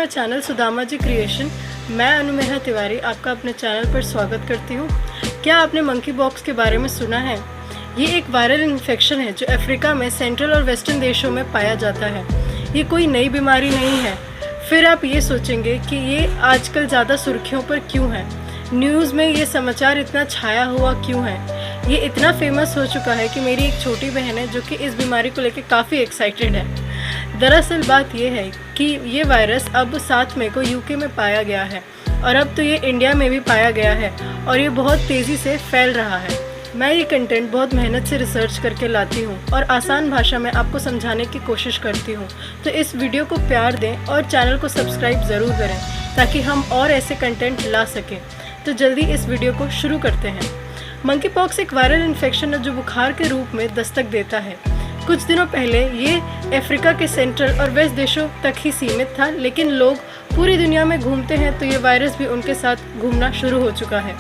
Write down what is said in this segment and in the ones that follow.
Channel Sudama ji creation. मैं अनुमेहा तिवारी आपका अपने चैनल पर स्वागत करती हूँ। क्या आपने मंकी पॉक्स के बारे में सुना है? ये एक वायरल इन्फेक्शन है जो अफ्रीका में सेंट्रल और वेस्टर्न देशों में पाया जाता है। ये कोई नई बीमारी नहीं है। फिर आप ये सोचेंगे कि ये आजकल ज़्यादा सुर्खियों पर क्यों है, न्यूज़ में ये समाचार इतना छाया हुआ क्यों है। ये इतना फेमस हो चुका है कि मेरी एक छोटी बहन है जो कि इस बीमारी को लेकर काफ़ी एक्साइटेड है। दरअसल बात यह है कि ये वायरस अब 7 मई को यूके में पाया गया है और अब तो ये इंडिया में भी पाया गया है और ये बहुत तेज़ी से फैल रहा है। मैं ये कंटेंट बहुत मेहनत से रिसर्च करके लाती हूँ और आसान भाषा में आपको समझाने की कोशिश करती हूँ। तो इस वीडियो को प्यार दें और चैनल को सब्सक्राइब ज़रूर करें ताकि हम और ऐसे कंटेंट ला सकें। तो जल्दी इस वीडियो को शुरू करते हैं। मंकी पॉक्स एक वायरल इन्फेक्शन है जो बुखार के रूप में दस्तक देता है। कुछ दिनों पहले ये अफ्रीका के सेंट्रल और वेस्ट देशों तक ही सीमित था, लेकिन लोग पूरी दुनिया में घूमते हैं तो ये वायरस भी उनके साथ घूमना शुरू हो चुका है।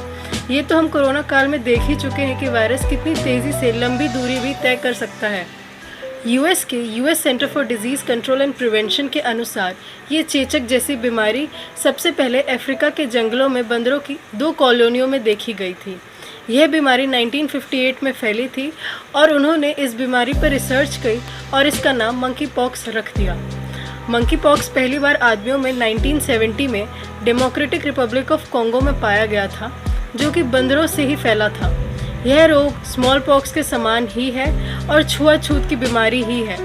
ये तो हम कोरोना काल में देख ही चुके हैं कि वायरस कितनी तेज़ी से लंबी दूरी भी तय कर सकता है। US centre for disease control and prevention के अनुसार ये चेचक जैसी बीमारी सबसे पहले अफ्रीका के जंगलों में बंदरों की 2 कॉलोनियों में देखी गई थी। यह बीमारी 1958 में फैली थी और उन्होंने इस बीमारी पर रिसर्च की और इसका नाम मंकी पॉक्स रख दिया। मंकी पॉक्स पहली बार आदमियों में 1970 में डेमोक्रेटिक रिपब्लिक ऑफ कॉन्गो में पाया गया था, जो कि बंदरों से ही फैला था। यह रोग स्मॉल पॉक्स के समान ही है और छुआछूत की बीमारी ही है।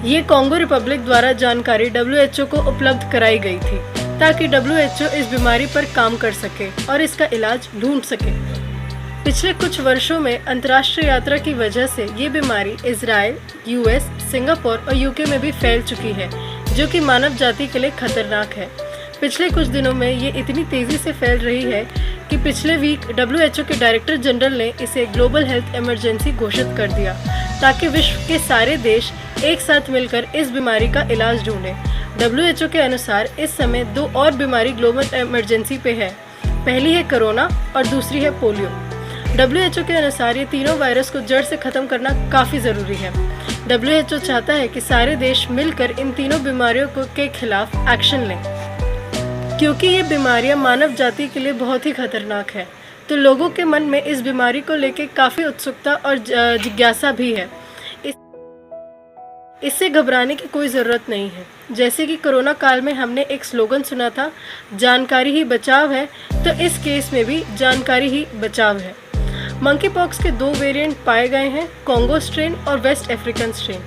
ये कॉन्गो रिपब्लिक द्वारा जानकारी WHO को उपलब्ध कराई गई थी ताकि WHO इस बीमारी पर काम कर सके और इसका इलाज ढूंढ सके। पिछले कुछ वर्षों में अंतर्राष्ट्रीय यात्रा की वजह से ये बीमारी इजराइल, US, सिंगापुर और UK में भी फैल चुकी है, जो कि मानव जाति के लिए खतरनाक है। पिछले कुछ दिनों में ये इतनी तेज़ी से फैल रही है कि पिछले वीक WHO के डायरेक्टर जनरल ने इसे ग्लोबल हेल्थ इमरजेंसी घोषित कर दिया ताकि विश्व के सारे देश एक साथ मिलकर इस बीमारी का इलाज ढूंढें। WHO के अनुसार इस समय 2 और बीमारी ग्लोबल इमरजेंसी पे है। पहली है कोरोना और दूसरी है पोलियो। WHO के अनुसार ये तीनों वायरस को जड़ से ख़त्म करना काफ़ी ज़रूरी है। WHO चाहता है कि सारे देश मिलकर इन तीनों बीमारियों के खिलाफ एक्शन लें, क्योंकि ये बीमारियां मानव जाति के लिए बहुत ही खतरनाक है। तो लोगों के मन में इस बीमारी को लेकर काफ़ी उत्सुकता और जिज्ञासा भी है। इससे घबराने की कोई ज़रूरत नहीं है। जैसे कि कोरोना काल में हमने एक स्लोगन सुना था, जानकारी ही बचाव है, तो इस केस में भी जानकारी ही बचाव है। मंकी पॉक्स के 2 वेरिएंट पाए गए हैं, कॉन्गो स्ट्रेन और वेस्ट अफ्रीकन स्ट्रेन।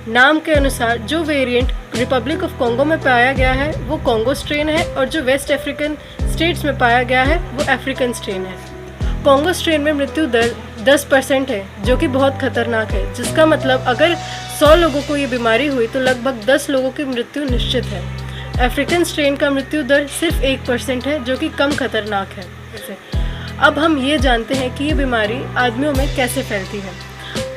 नाम के अनुसार जो वेरिएंट रिपब्लिक ऑफ कॉन्गो में पाया गया है वो कॉन्गो स्ट्रेन है और जो वेस्ट अफ्रीकन स्टेट्स में पाया गया है वो अफ्रीकन स्ट्रेन है। कॉन्गो स्ट्रेन में मृत्यु दर 10% है, जो कि बहुत खतरनाक है, जिसका मतलब अगर 100 लोगों को ये बीमारी हुई तो लगभग 10 लोगों की मृत्यु निश्चित है। अफ्रीकन स्ट्रेन का मृत्यु दर सिर्फ 1% है, जो कि कम खतरनाक है। अब हम ये जानते हैं कि ये बीमारी आदमियों में कैसे फैलती है।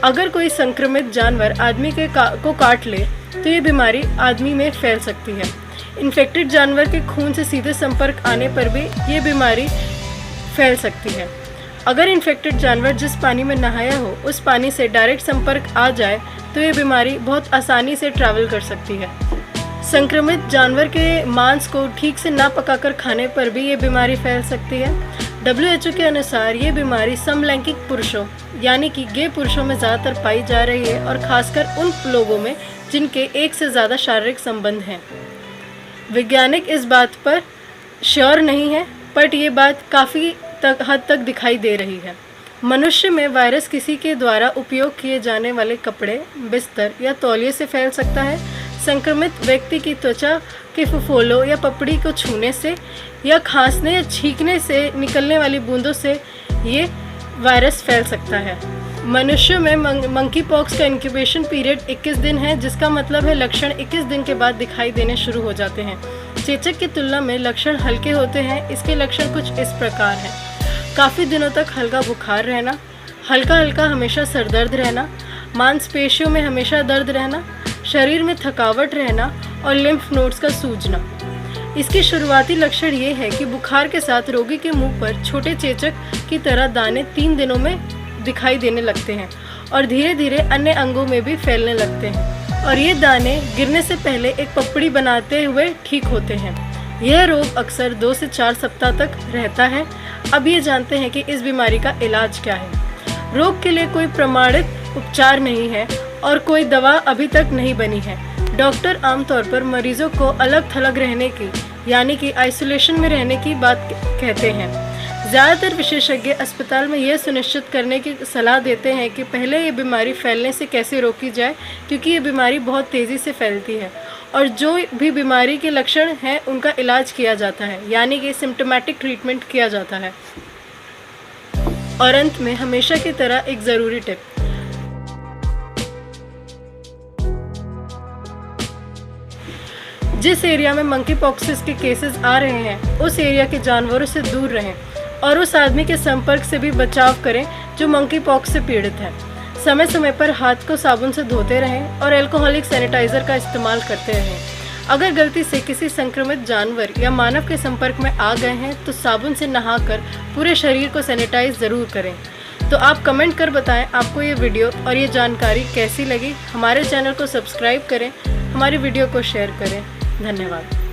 अगर कोई संक्रमित जानवर आदमी को काट ले तो ये बीमारी आदमी में फैल सकती है। इन्फेक्टेड जानवर के खून से सीधे संपर्क आने पर भी ये बीमारी फैल सकती है। अगर इन्फेक्टेड जानवर जिस पानी में नहाया हो उस पानी से डायरेक्ट संपर्क आ जाए तो ये बीमारी बहुत आसानी से ट्रैवल कर सकती है। संक्रमित जानवर के मांस को ठीक से ना पकाकर खाने पर भी ये बीमारी फैल सकती है। WHO के अनुसार ये बीमारी समलैंगिक पुरुषों यानी कि गे पुरुषों में ज़्यादातर पाई जा रही है और खासकर उन लोगों में जिनके एक से ज़्यादा शारीरिक संबंध हैं। वैज्ञानिक इस बात पर श्योर नहीं है, बट ये बात काफ़ी हद तक दिखाई दे रही है। मनुष्य में वायरस किसी के द्वारा उपयोग किए जाने वाले कपड़े, बिस्तर या तौलिए से फैल सकता है। संक्रमित व्यक्ति की त्वचा के फफोलों या पपड़ी को छूने से या खांसने या छींकने से निकलने वाली बूंदों से ये वायरस फैल सकता है। मनुष्यों में मंकी पॉक्स का इंक्यूबेशन पीरियड 21 दिन है, जिसका मतलब है लक्षण 21 दिन के बाद दिखाई देने शुरू हो जाते हैं। चेचक की तुलना में लक्षण हल्के होते हैं। इसके लक्षण कुछ इस प्रकार हैं: काफ़ी दिनों तक हल्का बुखार रहना, हल्का हल्का हमेशा सरदर्द रहना, मांसपेशियों में हमेशा दर्द रहना, शरीर में थकावट रहना और लिम्फ नोड्स का सूजना। इसके शुरुआती लक्षण ये है कि बुखार के साथ रोगी के मुंह पर छोटे चेचक की तरह दाने 3 दिनों में दिखाई देने लगते हैं और धीरे धीरे अन्य अंगों में भी फैलने लगते हैं। और ये दाने गिरने से पहले एक पपड़ी बनाते हुए ठीक होते हैं। यह रोग अक्सर 2 से 4 सप्ताह तक रहता है। अब ये जानते हैं कि इस बीमारी का इलाज क्या है। रोग के लिए कोई प्रमाणित उपचार नहीं है और कोई दवा अभी तक नहीं बनी है। डॉक्टर आमतौर पर मरीजों को अलग थलग रहने की यानी कि आइसोलेशन में रहने की बात कहते हैं। ज़्यादातर विशेषज्ञ अस्पताल में यह सुनिश्चित करने की सलाह देते हैं कि पहले ये बीमारी फैलने से कैसे रोकी जाए, क्योंकि ये बीमारी बहुत तेज़ी से फैलती है और जो भी बीमारी के लक्षण हैं उनका इलाज किया जाता है, यानी कि सिम्टोमेटिक ट्रीटमेंट किया जाता है। और अंत में हमेशा की तरह एक ज़रूरी टिप, जिस एरिया में मंकी पॉक्स के केसेस आ रहे हैं उस एरिया के जानवरों से दूर रहें और उस आदमी के संपर्क से भी बचाव करें जो मंकी पॉक्स से पीड़ित है। समय समय पर हाथ को साबुन से धोते रहें और अल्कोहलिक सैनिटाइज़र का इस्तेमाल करते रहें। अगर गलती से किसी संक्रमित जानवर या मानव के संपर्क में आ गए हैं तो साबुन से नहाकर पूरे शरीर को सैनिटाइज ज़रूर करें। तो आप कमेंट कर बताएं आपको ये वीडियो और ये जानकारी कैसी लगी। हमारे चैनल को सब्सक्राइब करें, हमारी वीडियो को शेयर करें। धन्यवाद।